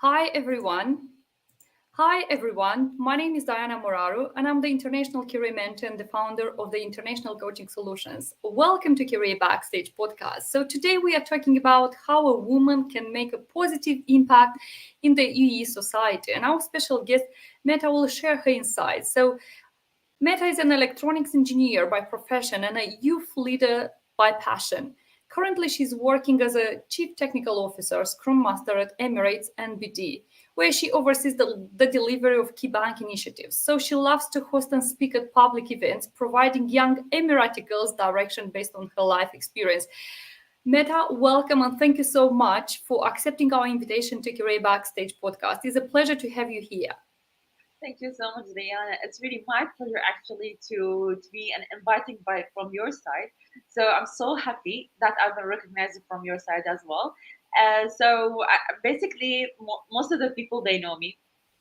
Hi everyone. Hi everyone. My name is Diana Moraru and I'm the International Career Mentor and the founder of the International Coaching Solutions. Welcome to Career Backstage Podcast. So today we are talking about how a woman can make a positive impact in the UAE society. And our special guest, Maitha, will share her insights. So Maitha is an electronics engineer by profession and a youth leader by passion. Currently, she's working as a Chief Technical Officer, Scrum Master at Emirates NBD, where she oversees the delivery of key bank initiatives. So she loves to host and speak at public events, providing young Emirati girls direction based on her life experience. Maitha, welcome and thank you so much for accepting our invitation to Career Backstage podcast. It's a pleasure to have you here. Thank you so much, Diana. It's really my pleasure actually to be an inviting by from your side. So I'm so happy that I've been recognized from your side as well. Basically, most of the people they know me.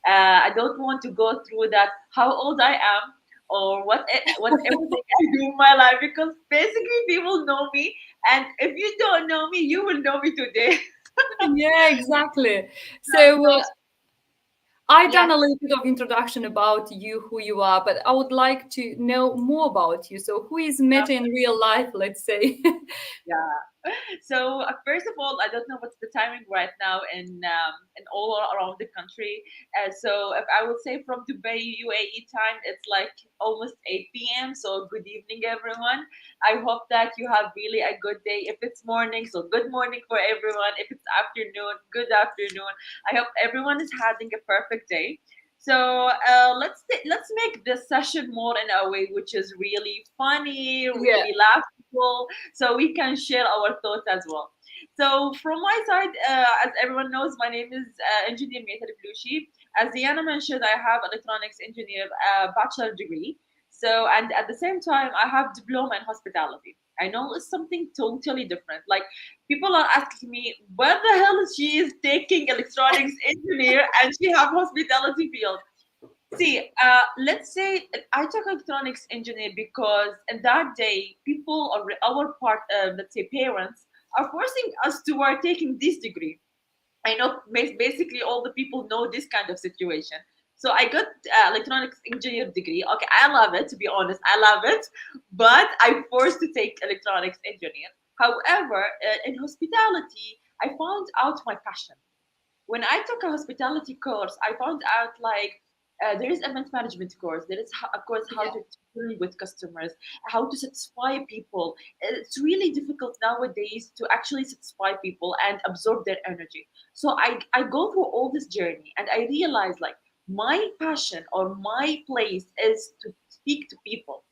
I don't want to go through that how old I am or what everything I do in my life because basically people know me, and if you don't know me, you will know me today. Yeah, exactly. So So I done yes. a little bit of introduction about you, who you are, but I would like to know more about you. So who is Meta in real life, let's say? Yeah. So first of all, I don't know what's the timing right now in all around the country. So if I would say from Dubai UAE time, it's like almost 8 p.m. So good evening, everyone. I hope that you have really a good day. If it's morning, so good morning for everyone. If it's afternoon, good afternoon. I hope everyone is having a perfect day. So let's make this session more in a way which is really funny, Yeah. really laughable, so we can share our thoughts as well. So from my side, as everyone knows, my name is Engineer Maitha Alblooshi. As Diana mentioned, I have electronics engineer bachelor degree. So and at the same time, I have diploma in hospitality. I know it's something totally different. Like people are asking me, where the hell is she is taking electronics engineer and she have hospitality field? See, let's say I took electronics engineer because in that day, people or our part, let's say parents, are forcing us to are taking this degree. I know basically all the people know this kind of situation. So I got electronics engineer degree. Okay, I love it. To be honest, I love it, but I'm forced to take electronics engineer. However, in hospitality, I found out my passion when I took a hospitality course, I found out like there is event management course. There is of course how Yeah. to deal with customers, how to satisfy people. It's really difficult nowadays to actually satisfy people and absorb their energy. So I go through all this journey and I realize like my passion or my place is to speak to people.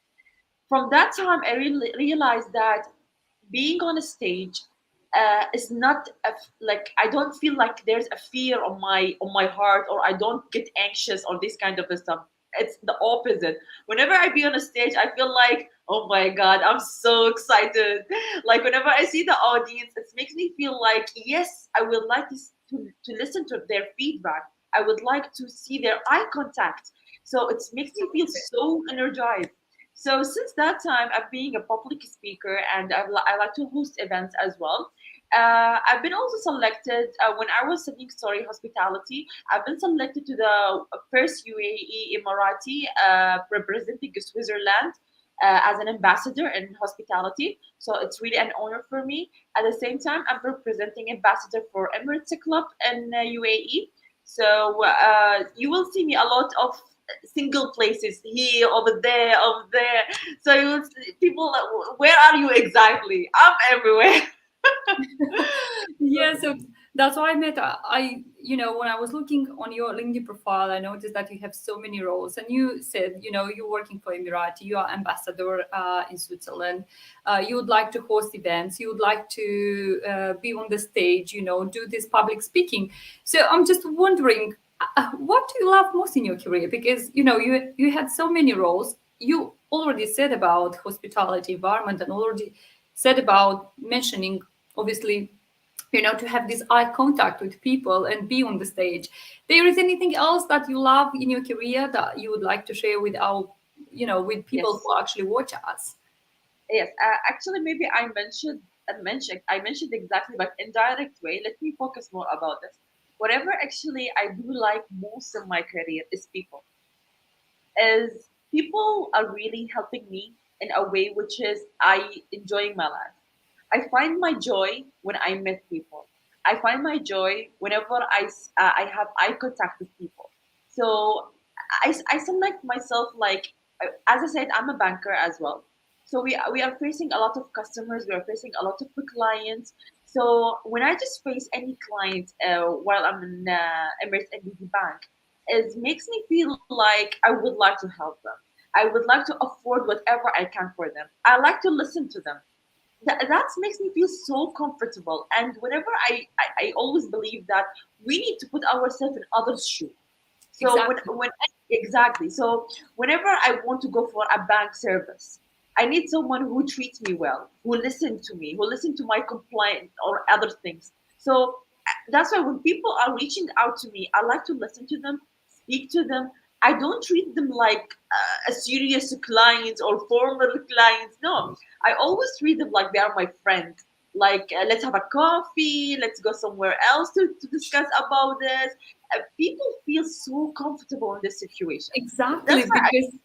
From that time, I really realized that being on a stage is not like I don't feel like there's a fear on my heart or I don't get anxious or this kind of stuff. It's the opposite. Whenever I be on a stage, I feel like, oh my god, I'm so excited. Like whenever I see the audience, it makes me feel like yes, I would like to listen to their feedback. I would like to see their eye contact. So it makes me feel so energized. So since that time, I'm being a public speaker and I like to host events as well. I've been also selected when I was studying story hospitality. I've been selected to the first UAE Emirati representing Switzerland as an ambassador in hospitality. So it's really an honor for me. At the same time, I'm representing ambassador for Emirates Club in UAE. So you will see me a lot of single places here, over there. So you will see people, where are you exactly? I'm everywhere. Yeah, so that's why I met. When I was looking on your LinkedIn profile, I noticed that you have so many roles, and you said, you're working for Emirati, you are ambassador in Switzerland, you would like to host events, you would like to be on the stage, do this public speaking. So I'm just wondering, what do you love most in your career? Because you had so many roles. You already said about hospitality environment, and already said about mentioning obviously to have this eye contact with people and be on the stage. There is anything else that you love in your career that you would like to share with our with people Yes, who actually watch us? yes. Actually, maybe I mentioned exactly, but indirect way. Let me focus more about this. whatever actually I do like most in my career is people. Is people are really helping me in a way which is I enjoying my life. I find my joy when I meet people. I find my joy whenever I have eye contact with people. So I select myself like as I said, I'm a banker as well. So we are facing a lot of customers. We are facing a lot of clients. So when I just face any client while I'm in Emirates NBD Bank, it makes me feel like I would like to help them. I would like to afford whatever I can for them. I like to listen to them. That makes me feel so comfortable. And whenever I always believe that we need to put ourselves in others' shoes. So Exactly. when exactly. So whenever I want to go for a bank service, I need someone who treats me well, who listen to me, who listen to my complaint or other things. So that's why when people are reaching out to me, I like to listen to them, speak to them. I don't treat them like a serious client or formal clients. No, I always treat them like they are my friend. Like let's have a coffee, let's go somewhere else to discuss about this. People feel so comfortable in this situation. Exactly, That's why because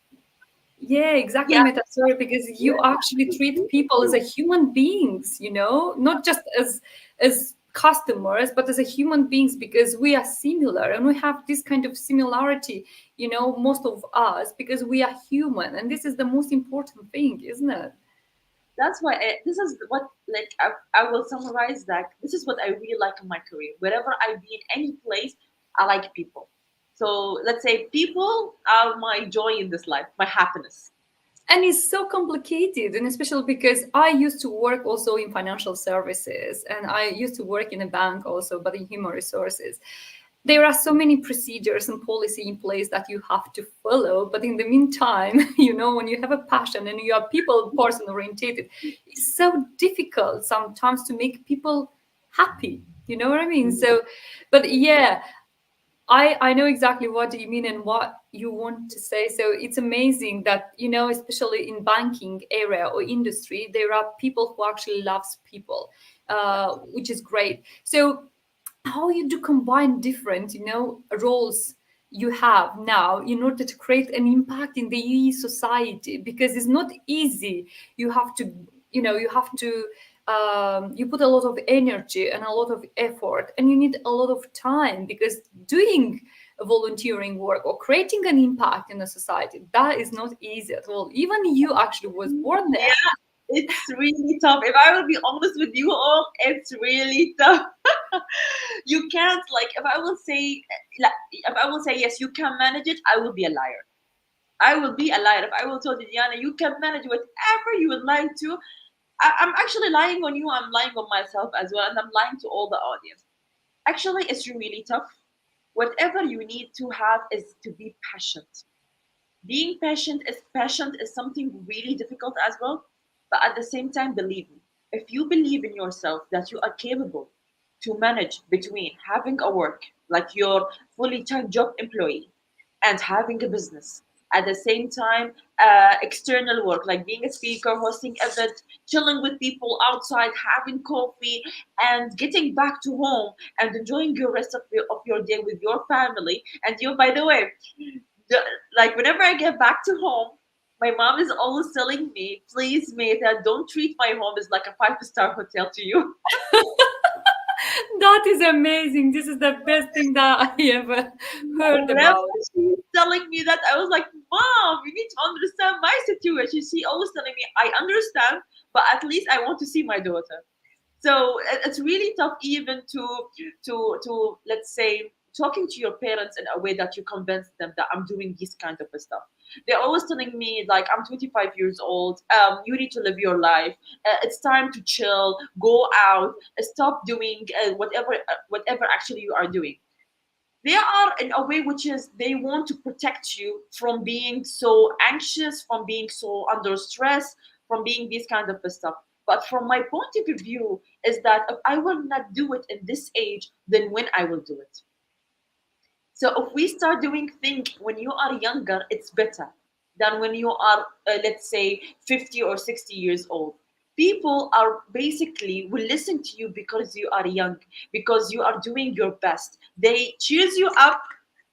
yeah, exactly, yeah, Meta. Sorry, because you actually treat people as a human beings, not just as customers, but as a human beings because we are similar and we have this kind of similarity, most of us because we are human, and this is the most important thing, isn't it? that's why this is what like I will summarize that this is what I really like in my career. Wherever I be in any place, I like people. So let's say people are my joy in this life, my happiness. And it's so complicated, and especially because I used to work also in financial services and I used to work in a bank also, but in human resources. There are so many procedures and policy in place that you have to follow, but in the meantime, when you have a passion and you are people person orientated, it's so difficult sometimes to make people happy. You know what I mean? So, but yeah, I know exactly what you mean and what you want to say. So it's amazing that, especially in banking area or industry, there are people who actually loves people, which is great. So how you do combine different, roles you have now in order to create an impact in the UAE society, because it's not easy. You have to, you put a lot of energy and a lot of effort, and you need a lot of time because doing a volunteering work or creating an impact in a society, that is not easy at all. Even you actually was born there. Yeah, it's really tough. If I will be honest with you all, it's really tough. You can't like if I will say like, if I will say yes, you can manage it, I will be a liar. I will be a liar if I will tell Diana you can manage whatever you would like to. I'm actually lying on you. I'm lying on myself as well, and I'm lying to all the audience. Actually, it's really tough. Whatever you need to have is to be patient. Being patient is something really difficult as well, but at the same time, believe me. If you believe in yourself that you are capable to manage between having a work like your fully time job employee and having a business at the same time, external work like being a speaker, hosting events, chilling with people outside, having coffee, and getting back to home and enjoying your rest of your day with your family. And you, by the way, the, like whenever I get back to home, my mom is always telling me, please, Maitha, don't treat my home as like a five-star hotel to you. That is amazing. This is the best thing that I ever heard Whenever about. she's telling me that, I was like, Mom, you need to understand my situation. She always telling me, I understand, but at least I want to see my daughter. So it's really tough even to let's say talking to your parents in a way that you convince them that I'm doing this kind of stuff. They're always telling me like I'm 25 years old. You need to live your life. It's time to chill, go out, stop doing whatever actually you are doing. They are in a way which is they want to protect you from being so anxious, from being so under stress, from being this kind of stuff. But from my point of view is that if I will not do it in this age, then when I will do it. So if we start doing things when you are younger, it's better than when you are let's say 50 or 60 years old. People are basically will listen to you because you are young, because you are doing your best. They cheers you up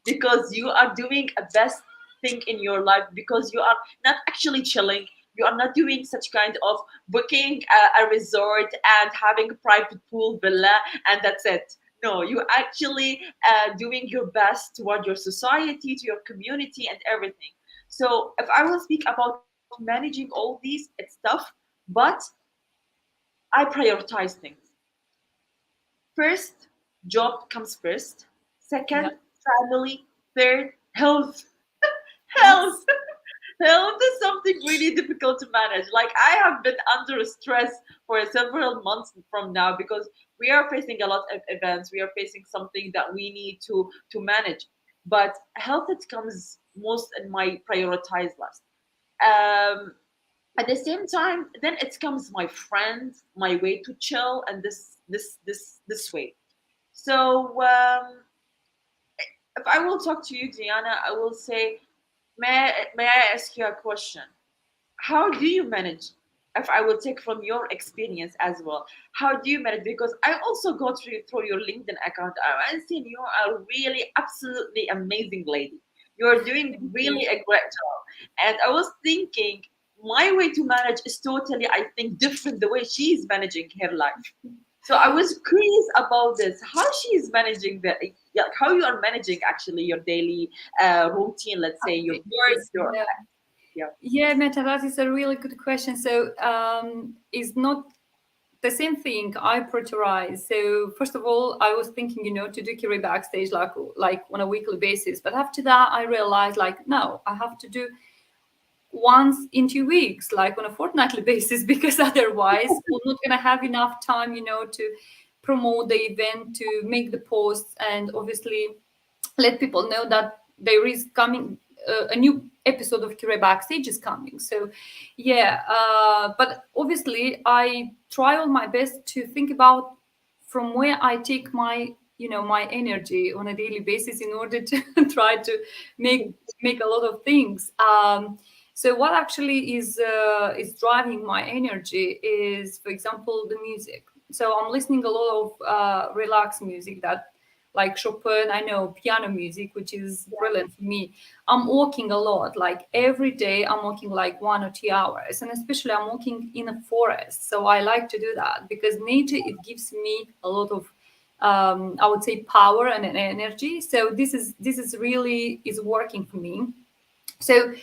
because you are doing a best thing in your life, because you are not actually chilling. You are not doing such kind of booking a resort and having a private pool villa and that's it. No, you actually doing your best toward your society, to your community and everything. So if I will speak about managing all these, it's tough, but I prioritize things. First, job comes first. Yeah. Second, family. Third, health. Health. Yes. Health is something really difficult to manage. Like I have been under stress for several months from now because we are facing a lot of events. We are facing something that we need to manage. But health it comes most in my prioritized list. Um, at the same time, then it comes my friend, my way to chill, and this way. So if I will talk to you, Diana, I will say, may I ask you a question? How do you manage? If I will take from your experience as well, how do you manage? Because I also go through your LinkedIn account. I've seen you are really absolutely amazing lady. You're doing Thank you. really a great job. And I was thinking my way to manage is totally, I think, different the way she's managing her life. So I was curious about this, how she is managing the, yeah, how you are managing actually your daily routine, let's say your work, Activities. your, Yeah. yeah. Yeah, Meta, that is a really good question. So, it's not the same thing I prioritize. So, first of all, I was thinking, to do career backstage like on a weekly basis. But after that, I realized, like, no, I have to do once in 2 weeks, like on a fortnightly basis, because otherwise we're not going to have enough time, to promote the event, to make the posts, and obviously let people know that there is coming a new episode of Career Backstage is coming. So, yeah, but obviously I try all my best to think about from where I take my energy on a daily basis in order to try to make a lot of things. So what actually is driving my energy is, for example, the music. So I'm listening a lot of relaxed music, that like Chopin, I know piano music, which is brilliant for me. I'm walking a lot, like every day I'm walking like 1 or 2 hours, and especially I'm walking in a forest. So I like to do that because nature, it gives me a lot of I would say power and energy. So this is really is working for me. So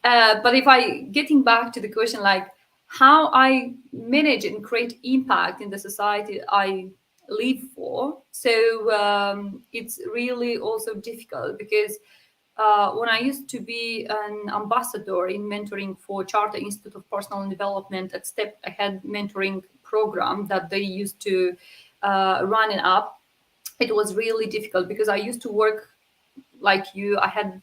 but if I getting back to the question, like how I manage and create impact in the society I live for, so it's really also difficult because when I used to be an ambassador in mentoring for Charter Institute of Personal Development at Step Ahead mentoring program that they used to run it up, it was really difficult because I used to work like you. I had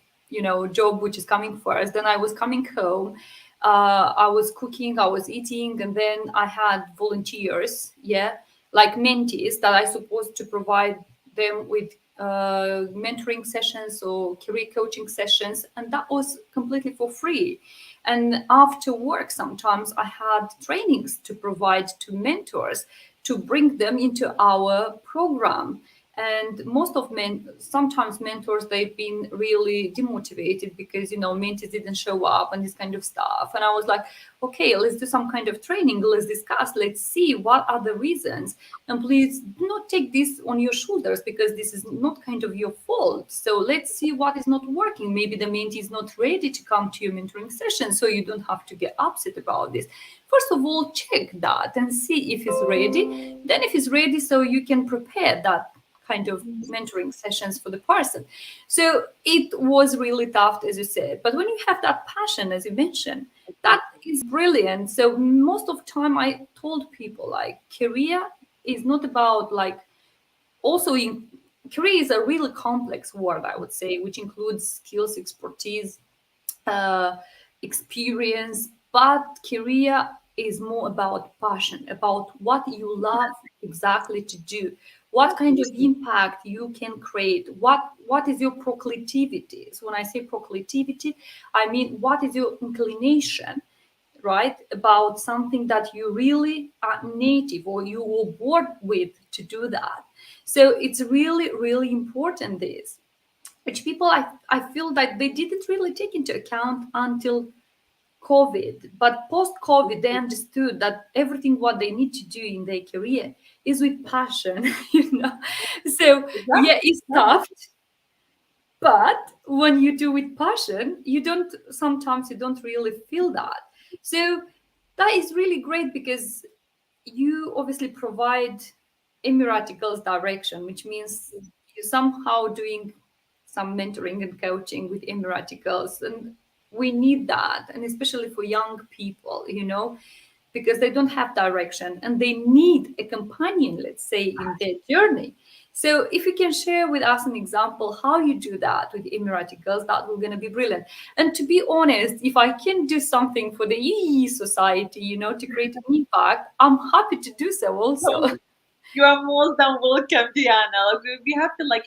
job which is coming first, then I was coming home, I was cooking, I was eating, and then I had volunteers, yeah, like mentees that I supposed to provide them with mentoring sessions or career coaching sessions, and that was completely for free. And after work sometimes I had trainings to provide to mentors to bring them into our program. And most of sometimes mentors, they've been really demotivated because mentees didn't show up and this kind of stuff. And I was like, okay, let's do some kind of training, let's discuss, let's see what are the reasons, and please do not take this on your shoulders because this is not kind of your fault. So let's see what is not working. Maybe the mentee is not ready to come to your mentoring session, so you don't have to get upset about this. First of all, check that and see if he's ready. Then if he's ready, so you can prepare that kind of mentoring sessions for the person. So it was really tough, as you said. But when you have that passion, as you mentioned, that is brilliant. So most of the time I told people, like, career is not about like, also in career is a really complex word, I would say, which includes skills, expertise, uh, experience, but career is more about passion, about what you love exactly to do, what kind of impact you can create, what is your proclivity. So when I say proclivity, I mean what is your inclination, right, about something that you really are native or you were born with to do that. So it's really, really important this, which people I feel that they didn't really take into account until COVID. But post COVID, they understood that everything what they need to do in their career is with passion, you know. So yeah, Exactly. it's Exactly. tough, but when you do with passion, you don't sometimes you don't really feel that. So that is really great because you obviously provide Emirati girls direction, which means you somehow doing some mentoring and coaching with Emirati girls, and we need that, and especially for young people, you know, because they don't have direction and they need a companion, let's say, in their journey. So if you can share with us an example how you do that with Emirati girls, that will gonna be brilliant. And to be honest, if I can do something for the UAE society, you know, to create an impact, I'm happy to do so also. You are more than welcome, Diana. Like, we have to like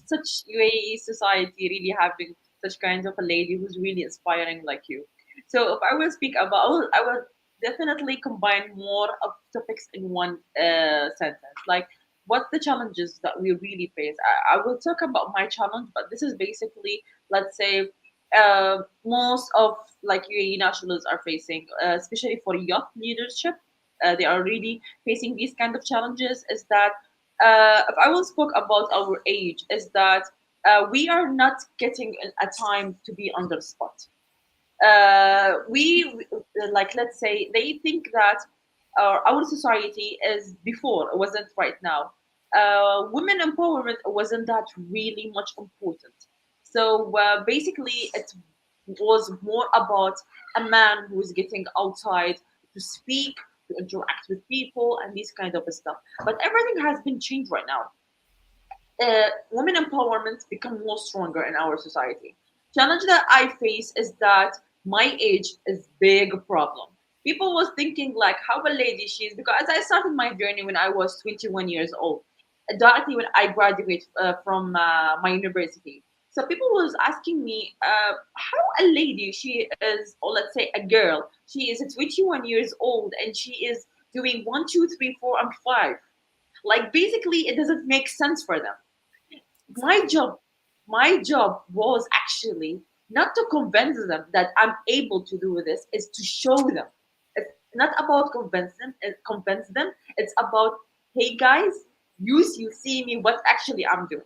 such UAE society really having such kind of a lady who's really inspiring like you. So if I will speak about, I will definitely combine more of topics in one sentence. Like, what's the challenges that we really face? I will talk about my challenge, but this is basically, let's say, most of like UAE nationals are facing, especially for youth leadership. They are really facing these kind of challenges. Is that if I will spoke about our age, is that we are not getting a time to be on the spot. We like, let's say, they think that our society is before, it wasn't right now. Women empowerment wasn't that really much important. So basically it was more about a man who is getting outside to speak, to interact with people and this kind of stuff. But everything has been changed right now. Women empowerment become more stronger in our society. Challenge that I face is that my age is big problem. People was thinking like how a lady she is, because as I started my journey when I was 21 years old, directly when I graduated from my university. So people was asking me how a lady she is, or let's say a girl, she is 21 years old and she is doing one, two, three, four, and five. Like basically, it doesn't make sense for them. my Exactly. job my job was actually not to convince them that I'm able to do this, is to show them. It's not about convince them. It's about, hey guys, you see me what actually I'm doing.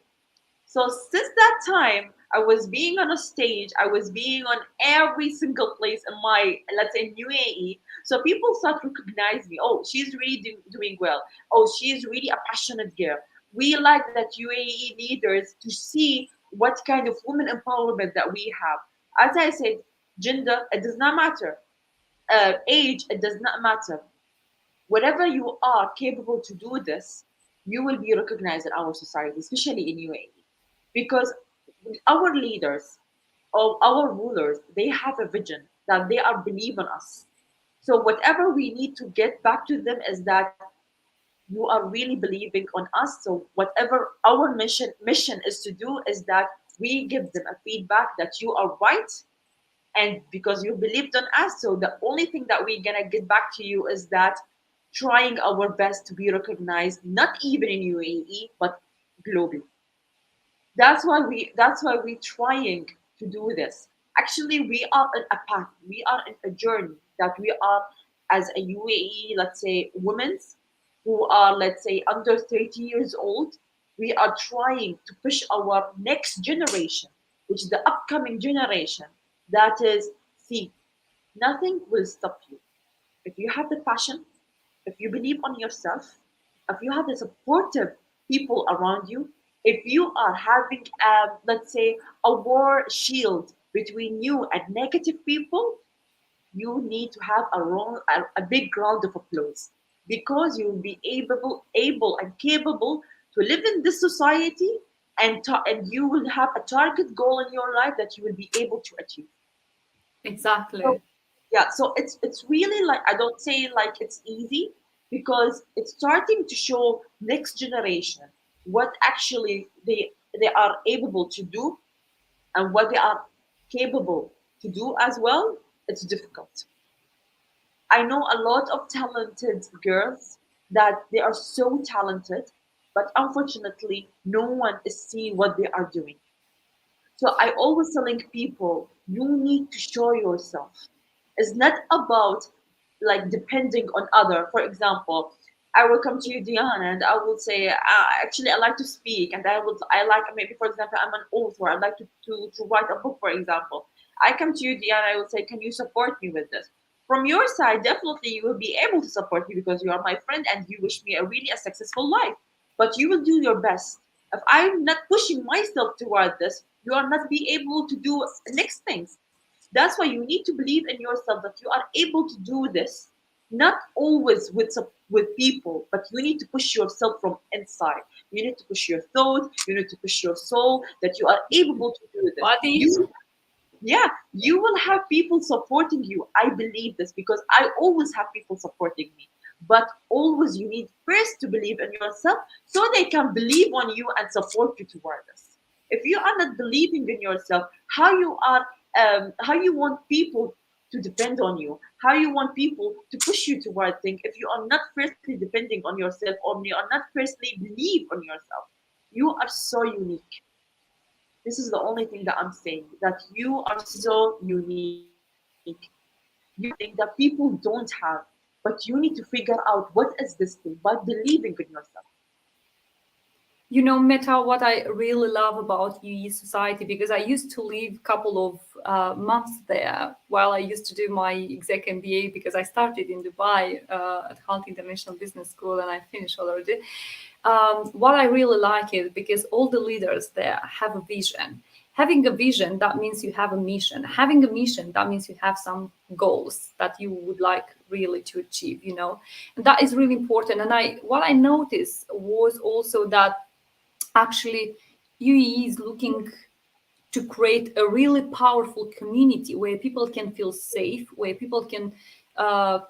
So since that time, I was being on a stage, I was being on every single place in my, let's say, UAE. So people start to recognize me. Oh, she's really doing well. Oh, she's really a passionate girl. We like that UAE leaders to see what kind of women empowerment that we have. As I said, gender, it does not matter. Age, it does not matter. Whatever you are capable to do this, you will be recognized in our society, especially in UAE, because our leaders or our rulers, they have a vision that they are believing us. So whatever we need to get back to them is that you are really believing on us. So whatever our mission is to do is that we give them a feedback that you are right, and because you believed on us, so the only thing that we're gonna get back to you is that trying our best to be recognized, not even in UAE but globally. That's why we're trying to do this. Actually, we are on a path, we are in a journey that we are, as a UAE, let's say, women's who are, let's say, under 30 years old. We are trying to push our next generation, which is the upcoming generation. That is, see, nothing will stop you if you have the passion, if you believe on yourself, if you have the supportive people around you, if you are having, let's say, a war shield between you and negative people, you need to have a big round of applause, because you will be able and capable to live in this society, and you will have a target goal in your life that you will be able to achieve. So Exactly. yeah, so it's really like, I don't say like it's easy, because it's starting to show next generation what actually they are able to do, and what they are capable to do as well. It's difficult. I know a lot of talented girls that they are so talented, but unfortunately, no one is seeing what they are doing. So I always telling people, you need to show yourself. It's not about like depending on other. For example, I will come to you, Diana, and I will say, actually, I like to speak, and I like, maybe, for example, I'm an author. I'd like to write a book, for example. I come to you, Diana, I will say, can you support me with this? From your side, definitely you will be able to support me because you are my friend and you wish me a really a successful life. But you will do your best. If I'm not pushing myself toward this, you are not be able to do next things. That's why you need to believe in yourself that you are able to do this, not always with with people, but you need to push yourself from inside. You need to push your thoughts, you need to push your soul that you are able to do this. Body. You, yeah, you will have people supporting you. I believe this because I always have people supporting me. But always you need first to believe in yourself so they can believe on you and support you toward this. If you are not believing in yourself, how you want people to depend on you, how you want people to push you toward things if you are not firstly depending on yourself or you are not firstly believe on yourself. You are so unique. This is the only thing that I'm saying, that you are so unique. You have something that people don't have, but you need to figure out what is this thing by believing in yourself. You know, Meta, what I really love about UAE society, because I used to live a couple of months there while I used to do my exec MBA, because I started in Dubai at Hunt International Business School and I finished already. What I really like is because all the leaders there have a vision. Having a vision, that means you have a mission. Having a mission, that means you have some goals that you would like really to achieve, you know. And that is really important. And what I noticed was also that actually UAE is looking to create a really powerful community where people can feel safe, where people can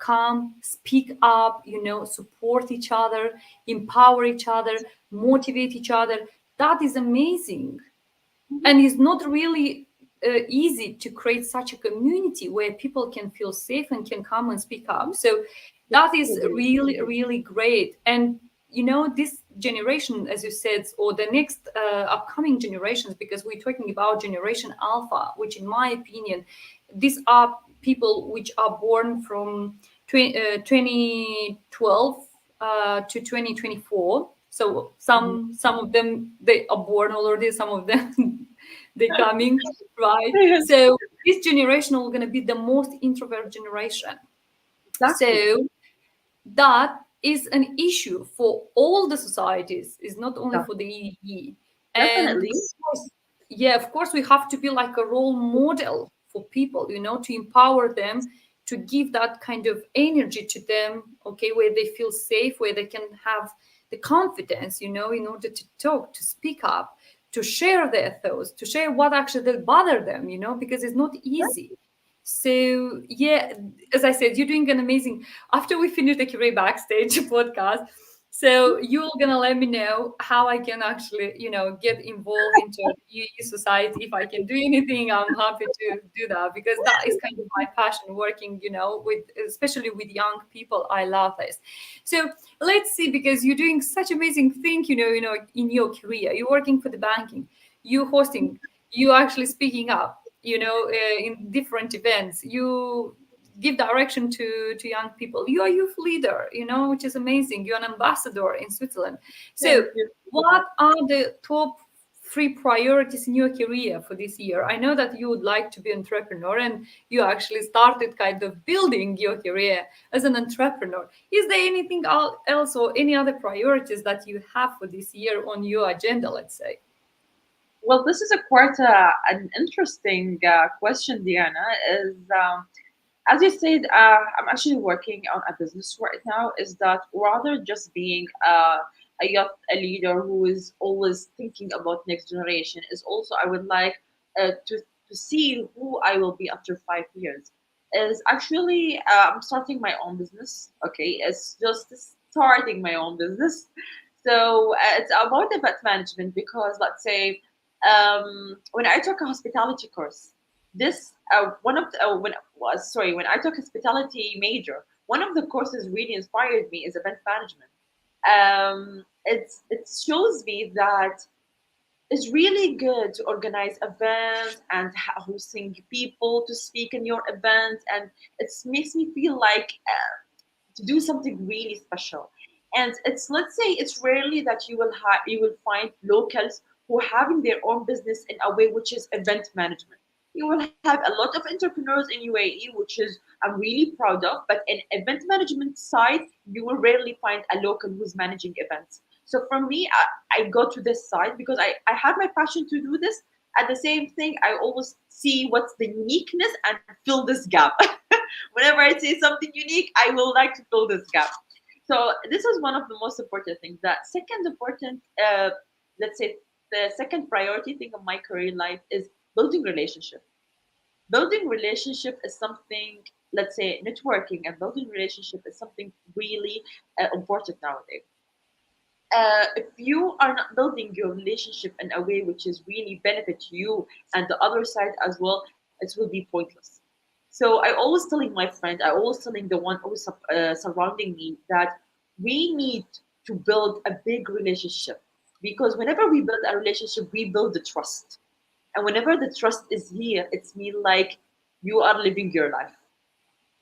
come, speak up, you know, support each other, empower each other, motivate each other. That is amazing. And it's not really easy to create such a community where people can feel safe and can come and speak up. So that is Agree. really, really great. And you know, this generation, as you said, or the next upcoming generations, because we're talking about generation alpha, which in my opinion, these are people which are born from 2012 to 2024. So Mhm. some of them they are born already, some of them they coming, right? Yes, So this generation will gonna be the most introvert generation. exactly. So that is an issue for all the societies, is not only Yeah, for the EE. And definitely. of course, yeah, of course, we have to be like a role model for people, you know, to empower them, to give that kind of energy to them, okay, where they feel safe, where they can have the confidence, you know, in order to talk, to speak up, to share their thoughts, to share what actually will bother them, you know, because it's not easy. So yeah, as I said, you're doing an amazing. After we finish the Career Backstage podcast, so you're gonna let me know how I can actually, you know, get involved into UAE society. If I can do anything, I'm happy to do that because that is kind of my passion. Working, you know, with especially with young people, I love this. So let's see, because you're doing such amazing thing, you know, in your career. You're working for the banking, you hosting, you actually speaking up, you know, in different events, you give direction to young people, you are a youth leader, you know, which is amazing, you're an ambassador in Switzerland. So Thank you so much. what are the top three priorities in your career for this year? I know that you would like to be entrepreneur and you actually started kind of building your career as an entrepreneur. Is there anything else or any other priorities that you have for this year on your agenda, let's say? Well, this is a quite an interesting question, Diana. Is as you said, I'm actually working on a business right now. Is that rather just being a leader who is always thinking about next generation? Is also I would like to see who I will be after 5 years. Is actually I'm starting my own business. Okay, it's just starting my own business. So it's about event management because let's say when I took a hospitality course, this one of the, when was sorry when I took hospitality major, one of the courses really inspired me is event management. It shows me that it's really good to organize events and hosting people to speak in your event, and it makes me feel like to do something really special. And it's, let's say, it's rarely that you will find locals who are having their own business in a way which is event management. You will have a lot of entrepreneurs in UAE, which is I'm really proud of, but in event management side, you will rarely find a local who's managing events. So for me, I go to this side because I have my passion to do this. At the same thing, I always see what's the uniqueness and fill this gap. Whenever I say something unique, I will like to fill this gap. So this is one of the most important things. That second important, let's say, the second priority thing of my career life is building relationship. Building relationship is something, let's say, networking and building relationship is something really important nowadays. If you are not building your relationship in a way which is really benefit you and the other side as well, it will be pointless. So I always telling my friend, I always telling the one who's surrounding me that we need to build a big relationship, because whenever we build a relationship, we build the trust, and whenever the trust is here, it's mean like you are living your life.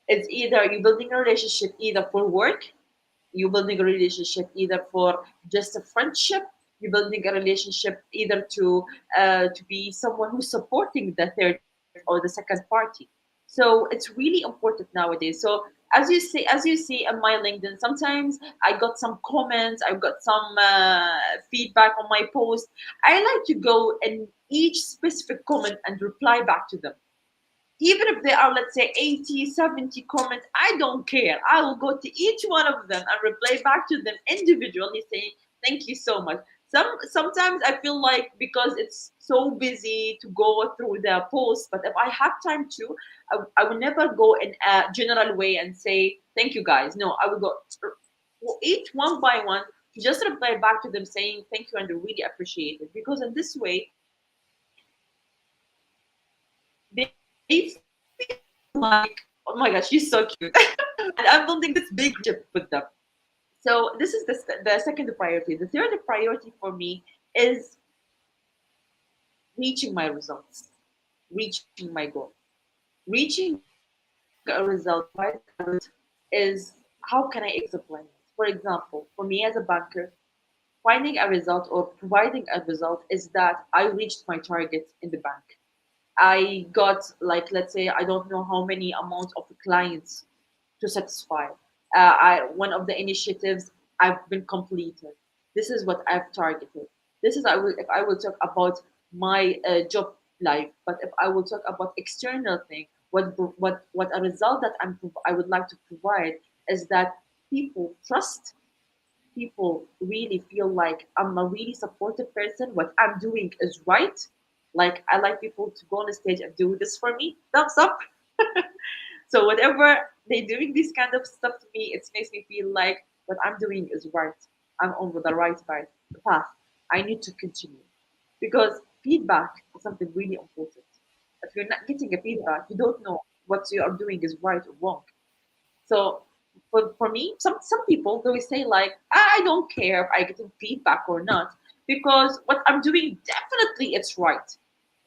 It's either you're building a relationship either for work, you're building a relationship either for just a friendship, you're building a relationship either to be someone who's supporting the third or the second party. So it's really important nowadays. So as you see in my LinkedIn, sometimes I got some comments, I got some feedback on my post. I like to go in each specific comment and reply back to them, even if there are, let's say, 80, 70 comments. I don't care. I will go to each one of them and reply back to them individually saying thank you so much. Sometimes I feel like because it's so busy to go through the post, but if I have time to, I will never go in a general way and say thank you guys. No, I will go each one by one to just reply back to them saying thank you and I really appreciate it, because in this way they feel like, oh my gosh, she's so cute. And I'm building this big relationship with them. So this is the second priority. The third priority for me is reaching my results, reaching my goal. Reaching a result, providing a result is, how can I explain it? For example, for me as a banker, finding a result or providing a result is that I reached my target in the bank. I got, like, let's say, I don't know how many amount of clients to satisfy. One of the initiatives I've been completed. This is what I've targeted. This is, I will, if I will talk about my job life, but if I will talk about external thing, what a result that I would like to provide is that people trust, people really feel like I'm a really supportive person. What I'm doing is right. Like, I like people to go on the stage and do this for me. Thumbs up. So whatever they're doing this kind of stuff to me, it makes me feel like what I'm doing is right. I'm on the right path. I need to continue, because feedback is something really important. If you're not getting a feedback, you don't know what you are doing is right or wrong. So for me, some people they will say like, I don't care if I get feedback or not, because what I'm doing definitely it's right.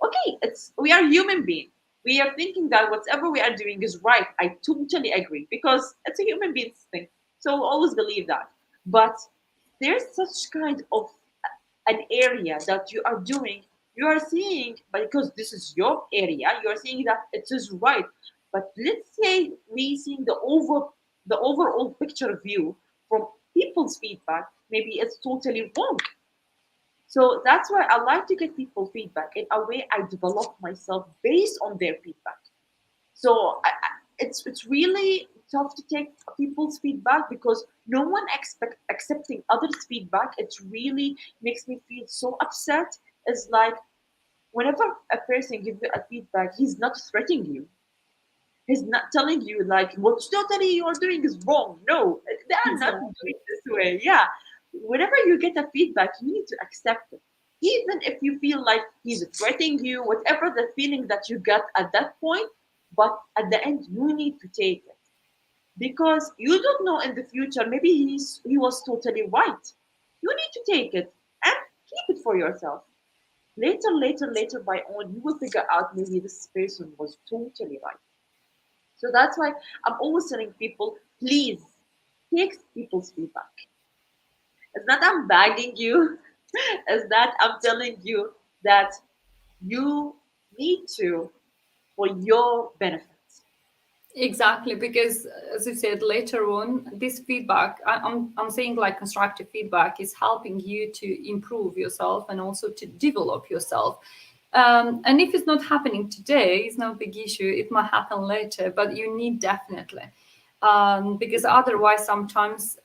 Okay, it's, we are human beings. We are thinking that whatever we are doing is right. I totally agree, because it's a human being's thing. So always believe that. But there's such kind of an area that you are doing, you are seeing, because this is your area, you are seeing that it is right. But let's say we seeing the overall picture view from people's feedback, maybe it's totally wrong. So that's why I like to get people feedback. In a way, I develop myself based on their feedback. So it's really tough to take people's feedback, because no one expect accepting others' feedback. It really makes me feel so upset. It's like, whenever a person gives you a feedback, he's not threatening you. He's not telling you like what totally you're doing is wrong. No, they are not doing Exactly. this way. Yeah. Whenever you get a feedback, you need to accept it. even if you feel like he's threatening you, whatever the feeling that you get at that point, but at the end, you need to take it because you don't know in the future. Maybe he was totally right. You need to take it and keep it for yourself. Later, by on, you will figure out maybe this person was totally right. So that's why I'm always telling people, please take people's feedback. It's not I'm begging you, it's that I'm telling you that you need to for your benefits. Exactly, because as you said later on, this feedback, I'm saying like constructive feedback is helping you to improve yourself and also to develop yourself. And if it's not happening today, it's no big issue. It might happen later, but you need definitely. Because otherwise, sometimes,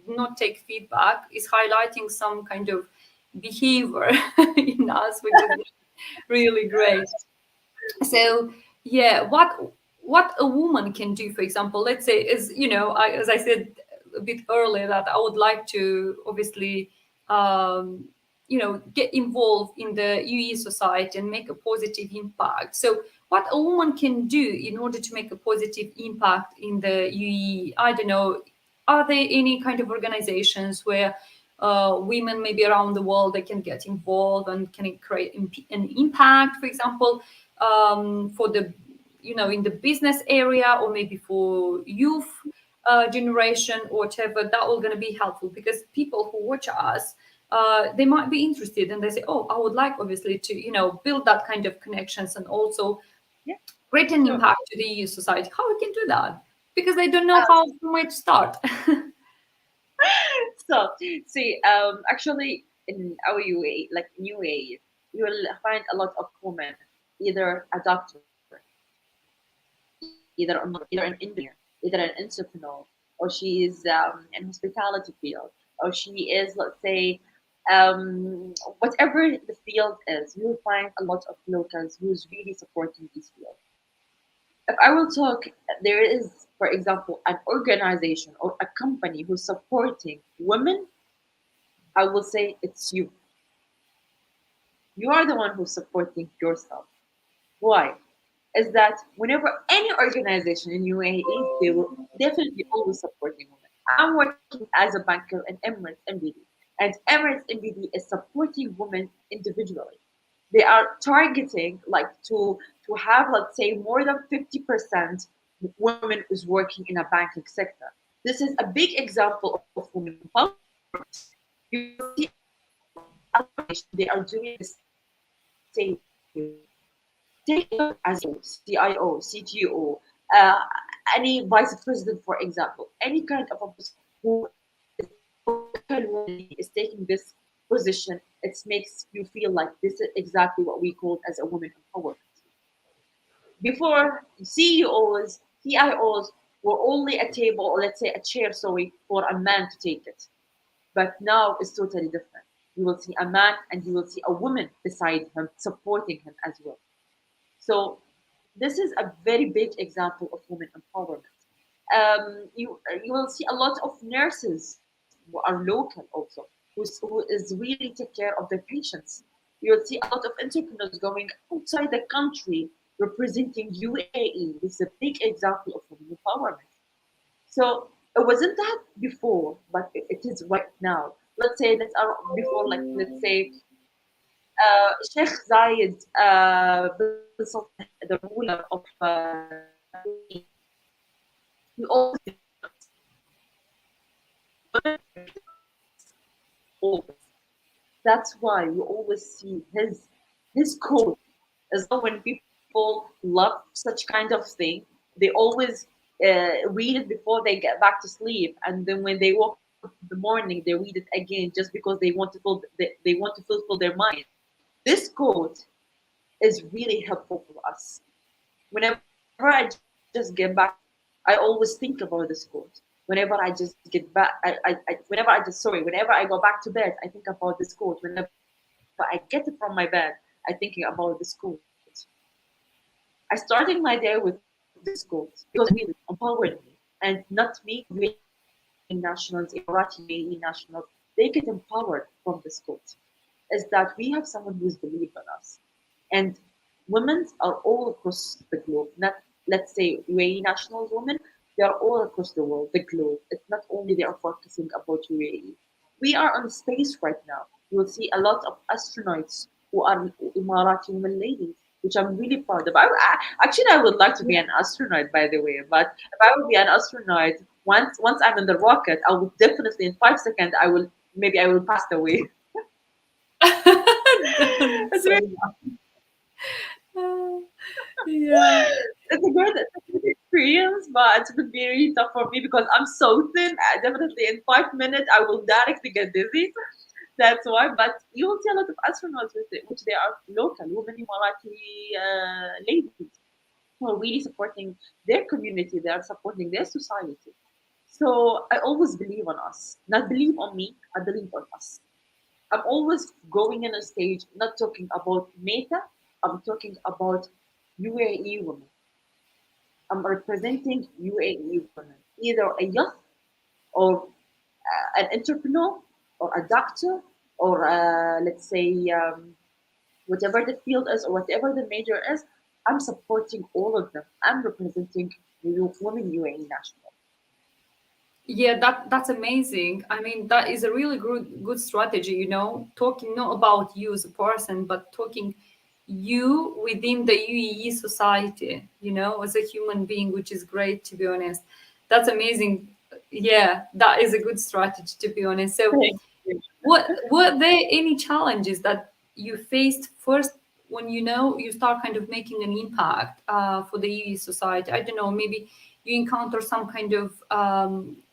not take feedback is highlighting some kind of behavior in us, which is really great. So yeah, what a woman can do, for example, let's say, is, as I said a bit earlier, that I would like to obviously get involved in the UE society and make a positive impact. So what a woman can do in order to make a positive impact in the UE, I don't know, are there any kind of organizations where women maybe around the world, they can get involved and can create an impact, for example, for the, in the business area, or maybe for youth generation or whatever, that all going to be helpful, because people who watch us, they might be interested and they say, oh, I would like obviously to, build that kind of connections and also Yeah, create an sure. impact to the EU society. How we can do that? Because they don't know how, from where to start. So, see, actually, in our UAE, like in UAE, you will find a lot of women, either a doctor, either an engineer, either an entrepreneur, or she is in hospitality field, or she is, let's say, whatever the field is, you will find a lot of locals who's really supporting this field. If I will talk, there is, for example, an organization or a company who's supporting women, I will say it's you. You are the one who's supporting yourself. Why? Is that whenever any organization in UAE, they will definitely always supporting women. I'm working as a banker in Emirates NBD, and Emirates NBD is supporting women individually. They are targeting like to have, let's say, more than 50% women is working in a banking sector. This is a big example of women empowerment. You will see a lot of organizations, they are doing the same. Take a look as CIO, CTO, uh, any vice president, for example, any kind of a person who is a local woman is taking this position, it makes you feel like this is exactly what we call as a woman empowerment. Before, CEOs, CIOs were only a table, or let's say a chair, sorry, for a man to take it. But now it's totally different. You will see a man and you will see a woman beside him, supporting him as well. So this is a very big example of women empowerment. You will see a lot of nurses who are local also, who is really take care of their patients. You will see a lot of entrepreneurs going outside the country representing UAE. This is a big example of women empowerment. So it wasn't that before, but it is right now. Let's say that before, like let's say Sheikh Zayed bin Sultan, the ruler of UAE, he always always. That's why you always see his quote. As though when people love such kind of thing, they always read it before they get back to sleep, and then when they wake up in the morning, they read it again just because they want to fulfill their mind. This quote is really helpful for us. Whenever I just get back to sleep, I always think about this quote. Whenever I just get back, whenever I go back to bed, I think about this quote. Whenever I get it from my bed, I thinking about this quote. I started my day with this quote because it really empowered me, and not me, UAE nationals, Emirati UAE nationals, they get empowered from this quote. is that we have someone who's believed in us. And women are all across the globe, not, let's say, UAE nationals women, they are all across the world, the globe. It's not only they are focusing about UAE. We are on space right now. You will see a lot of astronauts who are Emirati women ladies, which I'm really proud of. Actually, I would like to be an astronaut, by the way. But if I would be an astronaut, once I'm in the rocket, I will definitely in 5 seconds I will pass away. It's So, really uh, yeah. it's a good experience, but it would be really tough for me because I'm so thin. Definitely in 5 minutes I will directly get dizzy. That's why. But you will see a lot of astronauts which they are local, women Emirati ladies who are really supporting their community. They are supporting their society. So I always believe on us. Not believe on me, I believe on us. I'm always going in a stage, not talking about Meta, I'm talking about UAE women. I'm representing UAE women, either a youth or an entrepreneur or a doctor or let's say whatever the field is or whatever the major is. I'm supporting all of them. I'm representing women UAE national. Yeah, that's amazing. I mean, that is a really good strategy, talking not about you as a person, but talking you within the UEE society, as a human being, which is great, to be honest. That's amazing. Yeah, that is a good strategy, to be honest. So, Thank you. what were there any challenges that you faced first when you start kind of making an impact for the UAE society? I don't know, maybe you encounter some kind of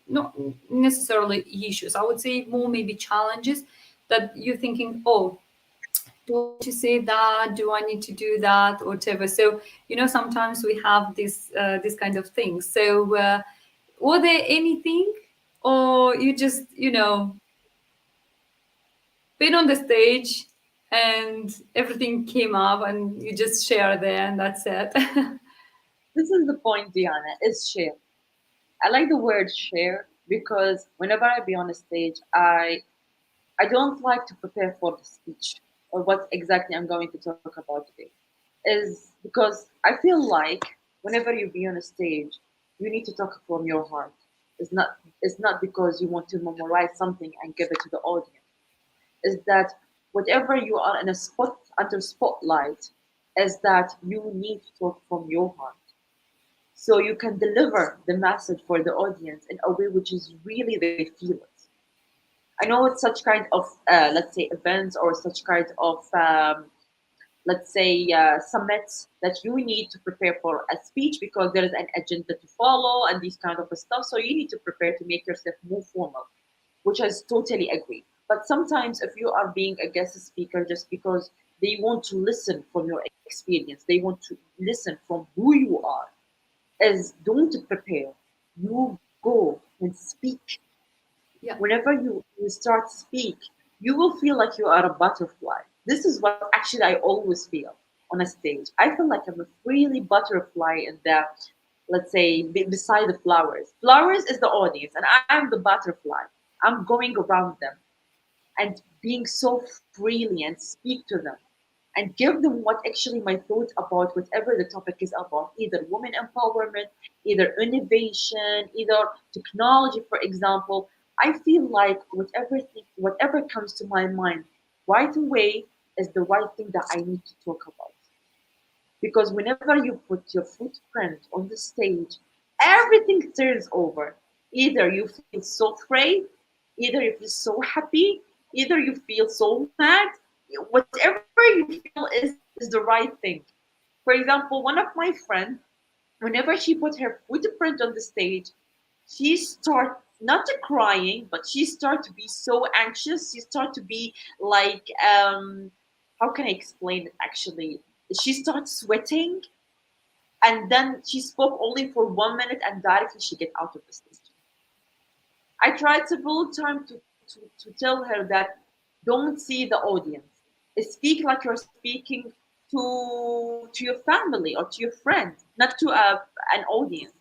not necessarily issues. I would say more maybe challenges that you're thinking, oh, do I need to say that? Do I need to do that? Or whatever. So sometimes we have this kind of things. So were there anything, or you just been on the stage and everything came up and you just share there and that's it? This is the point, Diana, is share. I like the word share because whenever I be on a stage, I don't like to prepare for the speech or what exactly I'm going to talk about today. Is because I feel like whenever you be on a stage, you need to talk from your heart. It's not because you want to memorize something and give it to the audience. Is that whatever you are in a spot under spotlight, is that you need to talk from your heart so you can deliver the message for the audience in a way which is really they feel it. I know it's such kind of let's say events or such kind of let's say summits that you need to prepare for a speech because there is an agenda to follow and these kind of stuff. So you need to prepare to make yourself more formal, which I totally agree. But sometimes if you are being a guest speaker just because they want to listen from your experience, they want to listen from who you are, is don't prepare. You go and speak. Yeah. Whenever you start speak, you will feel like you are a butterfly. This is what actually I always feel on a stage. I feel like I'm a really butterfly in the, let's say, beside the flowers. Flowers is the audience, and I'm the butterfly. I'm going around them and being so freely and speak to them and give them what actually my thoughts about whatever the topic is about, either women empowerment, either innovation, either technology, for example. I feel like whatever comes to my mind right away is the right thing that I need to talk about. Because whenever you put your footprint on the stage, everything turns over. Either you feel so afraid, either you feel so happy, either you feel so mad. Whatever you feel is the right thing. For example, one of my friends, whenever she put her footprint on the stage, she start not to crying, but she start to be so anxious. She start to be like, how can I explain it? Actually, she starts sweating, and then she spoke only for 1 minute, and directly she get out of the stage. I tried several times to tell her that don't see the audience. Speak like you're speaking to your family or to your friend, not to an audience.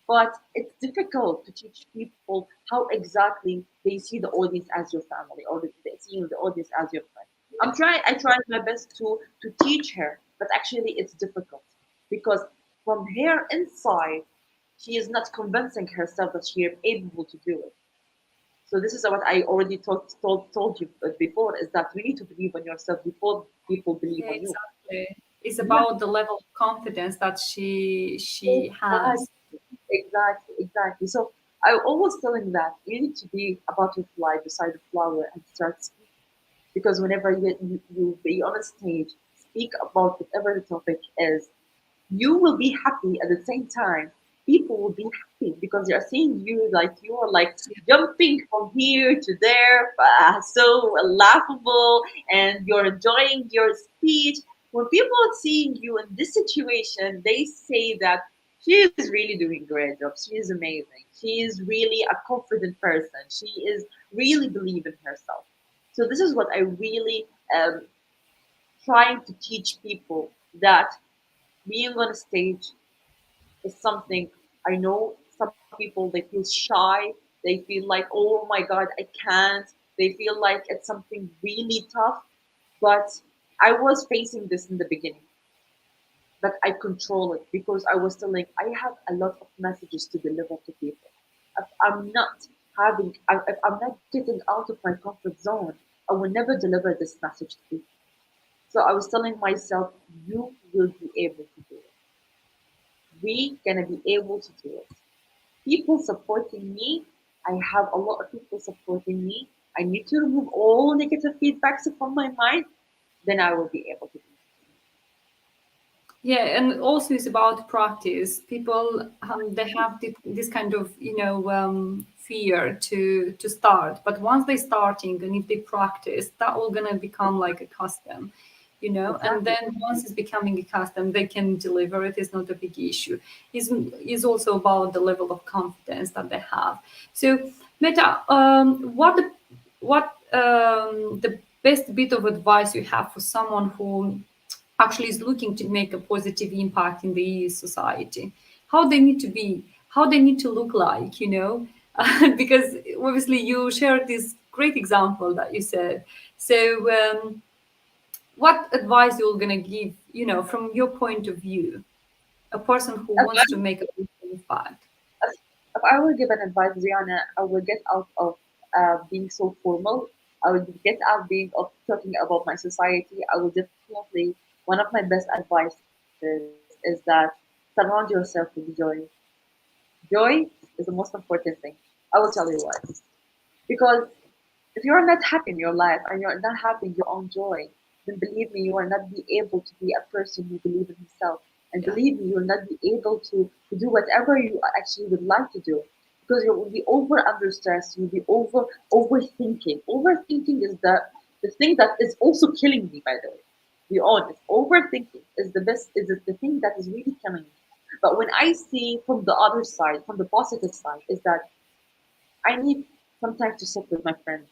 But it's difficult to teach people how exactly they see the audience as your family or they see the audience as your friend. I tried my best to teach her, but actually it's difficult because from her inside, she is not convincing herself that she is able to do it. So this is what I already told you before, is that you need to believe in yourself before people believe Yeah, on you. exactly. It's Yeah, about the level of confidence that she exactly, has. exactly. So I always telling that you need to be a butterfly beside a flower and start speaking. Because whenever you be on a stage, speak about whatever the topic is, you will be happy at the same time. People will be happy because they are seeing you like you are like jumping from here to there, so laughable, and you're enjoying your speech. When people are seeing you in this situation, they say that she is really doing a great job. She is amazing. She is really a confident person. She is really believing herself. So this is what I really trying to teach people, that being on a stage is something. I know some people, they feel shy, they feel like, oh my god, I can't, they feel like it's something really tough. But I was facing this in the beginning, but I control it because I was still like, I have a lot of messages to deliver to people. If I'm not if I'm not getting out of my comfort zone, I will never deliver this message to people. So I was telling myself, you will be able to do it. We gonna be able to do it. People supporting me. I have a lot of people supporting me. I need to remove all negative feedbacks from my mind. Then I will be able to do Yeah, and also it's about practice. People they have this kind of fear to start, but once they starting and if they practice, that all gonna become like a custom, and exactly. then once it's becoming a custom, they can deliver it. It's not a big issue. Is also about the level of confidence that they have. So, Meta, what the best bit of advice you have for someone who actually is looking to make a positive impact in the society, how they need to be, how they need to look like, because obviously you shared this great example that you said. So what advice you're going to give, from your point of view, a person who If wants to make a positive impact? if I will give an advice, Rihanna, I will get out of being so formal. I will get out being of talking about my society. I will definitely, one of my best advices is that surround yourself with joy. Joy is the most important thing. I will tell you why. Because if you're not happy in your life and you're not having your own joy, then believe me, you will not be able to be a person who believes in himself. And Yeah, believe me, you will not be able to do whatever you actually would like to do. Because you will be over under stress, you'll be overthinking. Overthinking is the thing that is also killing me, by the way. Be honest. Overthinking is the thing that is really killing me. But when I see from the other side, from the positive side, is that I need sometimes to sit with my friends,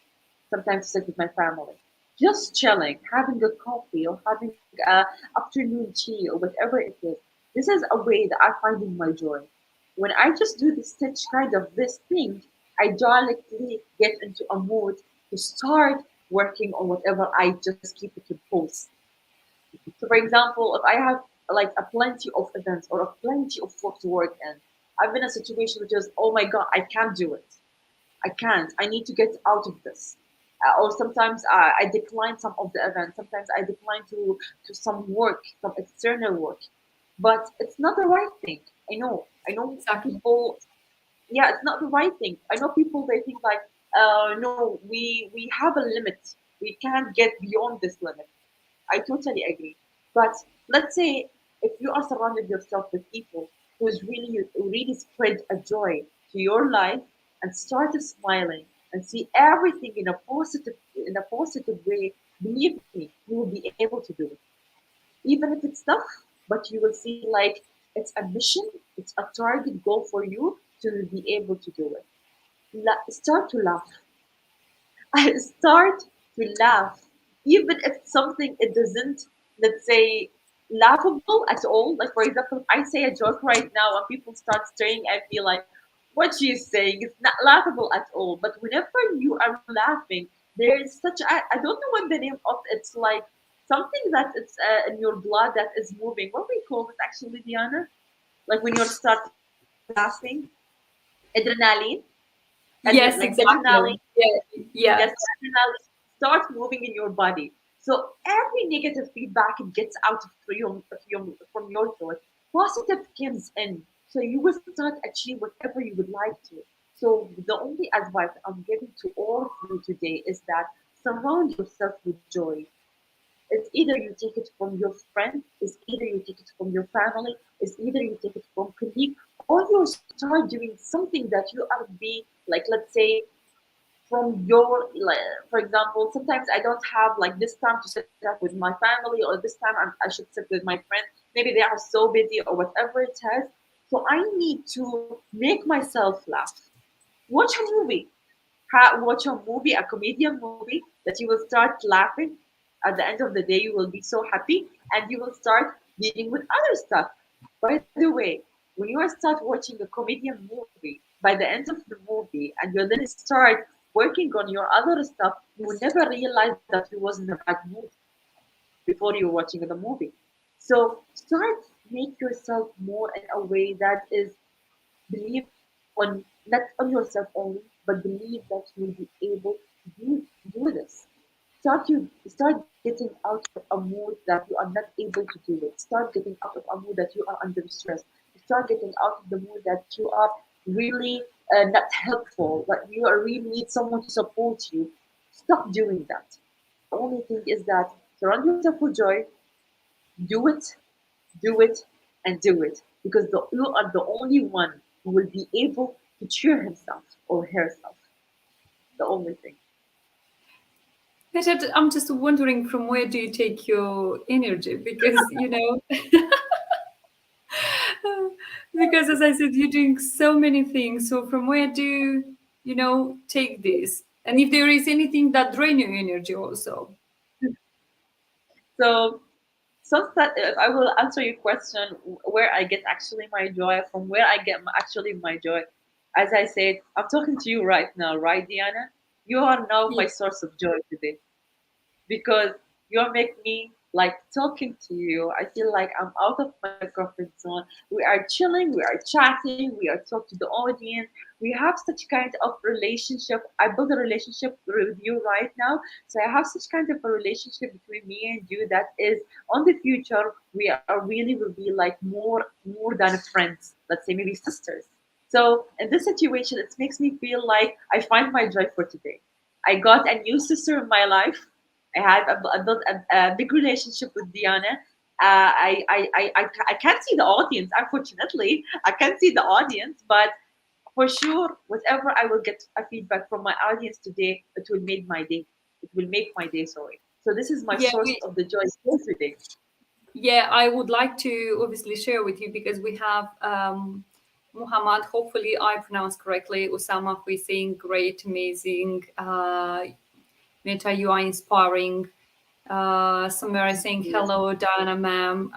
sometimes to sit with my family, just chilling, having a coffee or having a afternoon tea or whatever it is. This is a way that I find in my joy. When I just do this such kind of this thing, I directly get into a mood to start working on whatever I just keep it in post. So, for example, if I have like a plenty of events or a plenty of work to work in, I'm in a situation which is, oh my god, I can't do it. I can't. I need to get out of this. Or sometimes I decline some of the events. Sometimes I decline to some work, some external work. But it's not the right thing. I know. I know exactly. people. Yeah, it's not the right thing. I know people. They think like, no, we have a limit. We can't get beyond this limit. I totally agree. But let's say if you are surrounded yourself with people who is really spread a joy to your life and start smiling and see everything in a positive way, believe me, you will be able to do it. Even if it's tough, but you will see like it's a mission, it's a target goal for you to be able to do it. Start to laugh. I start to laugh, even if something it doesn't, let's say, laughable at all. Like for example, if I say a joke right now and people start staring, I feel like what she's saying is not laughable at all. But whenever you are laughing, There is such I don't know what the name of it's like something that it's in your blood that is moving. What we call it actually, Diana? Like when you start laughing, adrenaline, Yes, like adrenaline. exactly. Yeah, Yes, yeah. adrenaline starts moving in your body. So every negative feedback it gets out of from your thought. Positive comes in. So you will start achieve whatever you would like to. So the only advice I'm giving to all of you today is that surround yourself with joy. It's either you take it from your friend, it's either you take it from your family, it's either you take it from colleague, or you start doing something that you are be like, let's say, from your like, for example, sometimes I don't have like this time to sit up with my family, or this time I should sit with my friend. Maybe they are so busy or whatever it has. So I need to make myself laugh. Watch a movie. Watch a movie, a comedian movie that you will start laughing. At the end of the day, you will be so happy, and you will start dealing with other stuff. By the way, when you start watching a comedian movie, by the end of the movie, and you then start working on your other stuff, you will never realize that you was in a bad mood before you watching the movie. So start make yourself more in a way that is believe on not on yourself only, but believe that you'll be able to do this. Start getting out of a mood that you are not able to do it. Start getting out of a mood that you are under stress. Start getting out of the mood that you are really not helpful, that you are really need someone to support you. Stop doing that. The only thing is that surround yourself with joy, do it, do it, and do it. Because you are the only one who will be able to cheer himself or herself. The only thing. But I'm just wondering from where do you take your energy? Because, because as I said, you're doing so many things. So from where do you take this? And if there is anything that drain your energy also. So, so that I will answer your question where I get actually my joy, from where I get actually my joy. As I said, I'm talking to you right now, right, Diana? You are now my Yeah. source of joy today, because you make me like talking to you. I feel like I'm out of my comfort zone. We are chilling, we are chatting, we are talking to the audience. We have such kind of relationship. I build a relationship with you right now. So I have such kind of a relationship between me and you that is on the future we are really will be like more than friends. Let's say maybe sisters. So in this situation, it makes me feel like I find my joy for today. I got a new sister in my life. I built a big relationship with Diana. I can't see the audience, unfortunately. I can't see the audience, but for sure, whatever I will get a feedback from my audience today, it will make my day. It will make my day, sorry. So this is my Yeah, source of the joy for today. yeah, I would like to obviously share with you because we have Muhammad, hopefully I pronounced correctly, Usama, who is saying great, amazing, Meta, you are inspiring. Samira saying Yes. hello, Diana ma'am.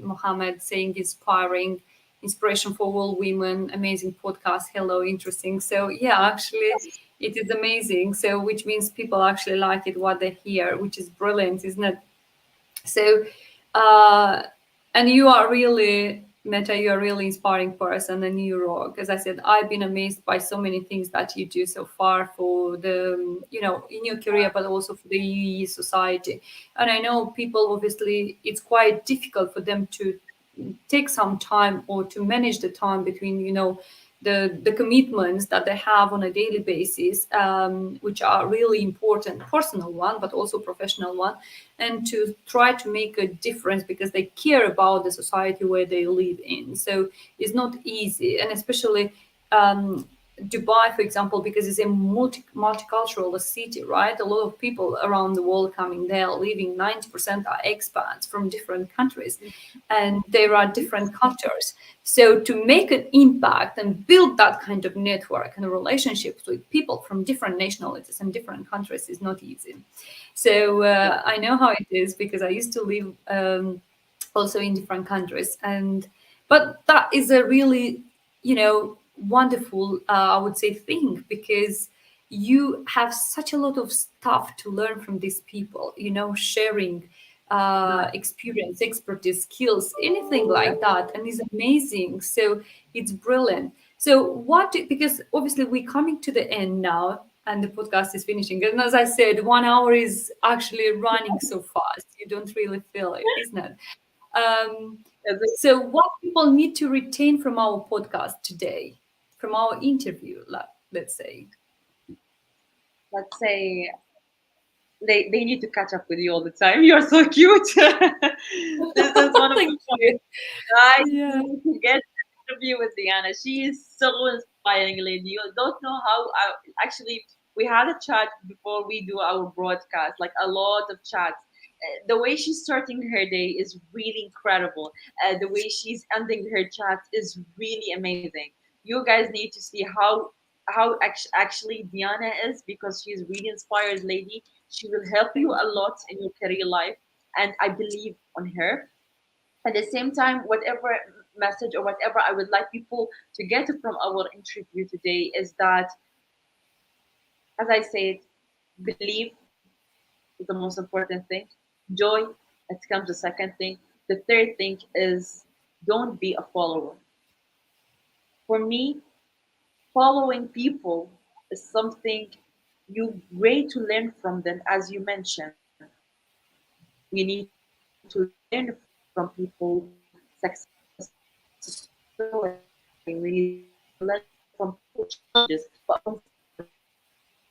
Mohammed saying inspiring, inspiration for all women, amazing podcast. Hello, interesting. So yeah, actually, it is amazing. So which means people actually like it what they hear, which is brilliant, isn't it? So, uh, and you are really, Meta, you are really inspiring person and you rock. As I said, I've been amazed by so many things that you do so far for the, in your career, but also for the UAE society. And I know people, obviously, it's quite difficult for them to take some time or to manage the time between the commitments that they have on a daily basis, which are really important, personal one but also professional one, and to try to make a difference because they care about the society where they live in. So it's not easy, and especially Dubai, for example, because it's a multicultural city, right? A lot of people around the world coming there, living 90% are expats from different countries, and there are different cultures. So to make an impact and build that kind of network and relationships with people from different nationalities and different countries is not easy. So Yeah. I know how it is because I used to live also in different countries, and but that is a really wonderful I would say thing because you have such a lot of stuff to learn from these people, sharing experience, expertise, skills, anything like that. And it's amazing. So it's brilliant. So because obviously we're coming to the end now and the podcast is finishing. And as I said, 1 hour is actually running so fast. You don't really feel it, isn't it? Um, so what people need to retain from our podcast today, from our interview, let's say. Let's say they need to catch up with you all the time. You're so cute. This is one of Thank the points. you. Guys, Yeah. you need to get an interview with Diana. She is so inspiring, lady. You don't know how. Actually, we had a chat before we do our broadcast, like a lot of chats. The way she's starting her day is really incredible. The way she's ending her chat is really amazing. You guys need to see how actually Diana is, because she's really inspired lady. She will help you Thank a you. lot in your career life, and I believe on her. At the same time, whatever message or whatever I would like people to get from our interview today is that, as I said, believe is the most important thing. Joy, it comes the second thing. The third thing is don't be a follower. For me, following people is something you great to learn from them, as you mentioned. We need to learn from people success story. We need to learn from people challenges, but most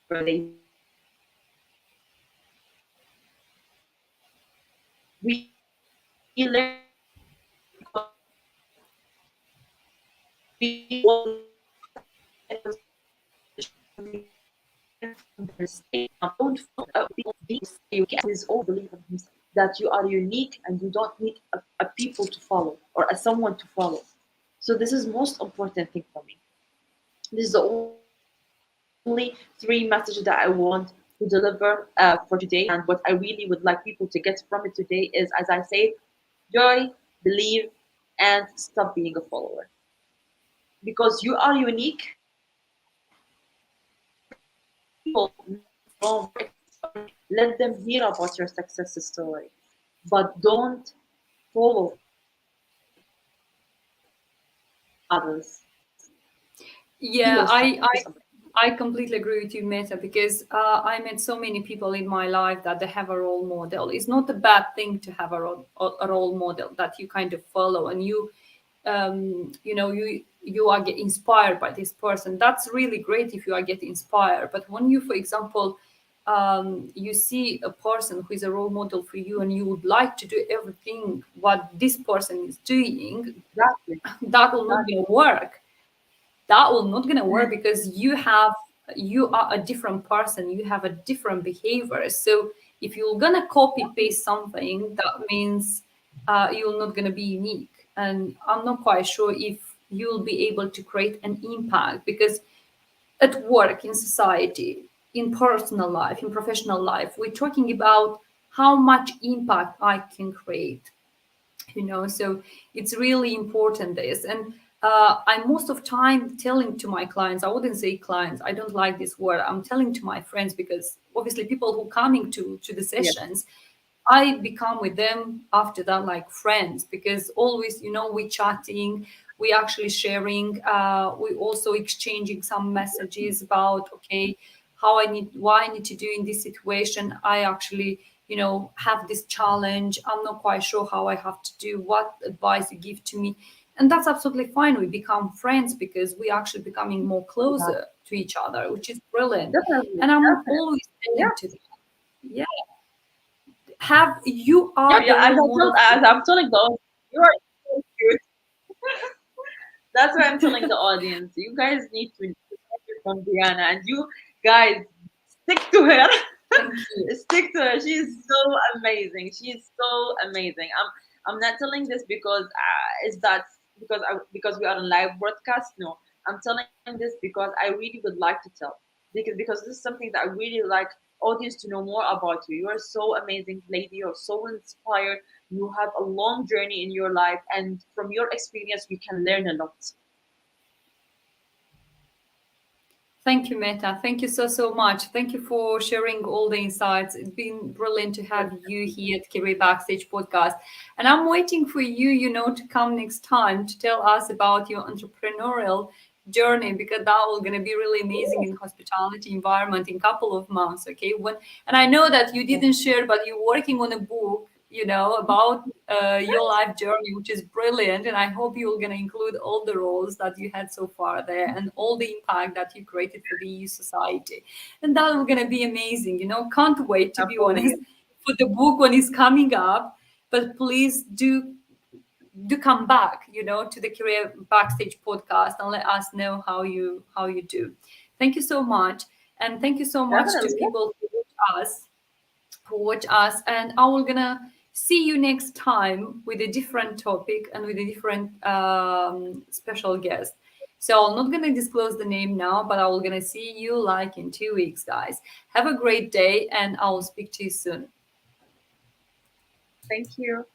importantly, we need to learn from people success stories, whatever they face. We learn from them because we need to all learn from them. We learn from their mistakes. We learn from their mistakes. Don't follow people. Be yourself. Is always believe in himself that you are unique and you don't need a people to follow or a someone to follow. So this is most important thing for me. This is the only three messages that I want to deliver for today. And what I really would like people to get from it today is, as I said, joy, believe, and stop being a follower. Because you are unique, let people know more about your story. Let them hear about your success story. But don't follow others. Be Yeah, yourself. I, This is I important. I completely agree with you, Meta, because I met so many people in my life that they have a role model. It's not a bad thing to have a role model that you kind of follow, and you are get inspired by this person. That's really great if you are getting inspired. But when you, for example, you see a person who is a role model for you, and you would like to do everything what this person is doing, Exactly. that will not Exactly. gonna work. That will not gonna work because you are a different person, you have a different behavior. So if you're gonna copy paste something, that means you're not gonna be unique, and I'm not quite sure if you'll be able to create an impact, because at work, in society, in personal life, in professional life, we're talking about how much impact I can create. So it's really important this. And I'm most of time telling to my clients, I wouldn't say clients, I don't like this word, I'm telling to my friends, because obviously people who coming to the Yes. sessions, I become with them after that like friends, because always, we chatting, we actually sharing, we also exchanging some messages about, okay, why I need to do in this situation. I actually, have this challenge. I'm not quite sure how I have to do, what advice you give to me. And that's absolutely fine. We become friends because we actually becoming more Exactly. closer to each other, which is brilliant. Definitely. And I'm Definitely. always telling to Yes. them, yeah, have you Yeah, are the yeah. role model for As I'm telling the audience, you are so cute. That's what I'm telling the audience. You guys need to hear from Diana, and you guys stick to her. thank you. Stick to her. She is so amazing. She is so amazing. I'm not telling this because is that because we are on live broadcast. No, I'm telling this because I really would like to tell, because this is something that I really like audience to know more about you. You are so amazing, lady. You're so inspired. You have a long journey in your life, and from your experience, we can learn a lot. Thank you, Meta. Thank you so much. Thank you for sharing all the insights. It's been brilliant to have you here at Career Backstage Podcast. And I'm waiting for you, to come next time to tell us about your entrepreneurial journey, because that will gonna be really amazing in hospitality environment in couple of months. Okay. And I know that you didn't share, but you're working on a book, about your life journey, which is brilliant. And I hope you're going to include all the roles that you had so far there and all the impact that you created for the EU society. And that will going to be amazing. Can't wait, to be honest, Hopefully. for the book when it's coming up. But please do come back, to the Career Backstage podcast and let us know how you do. Thank you so much. And thank you so much to Definitely. people who watch us, and I will gonna see you next time with a different topic and with a different special guest. So I'm not gonna disclose the name now, but I will gonna see you like in 2 weeks, guys. Have a great day, and I will speak to you soon. Thank you.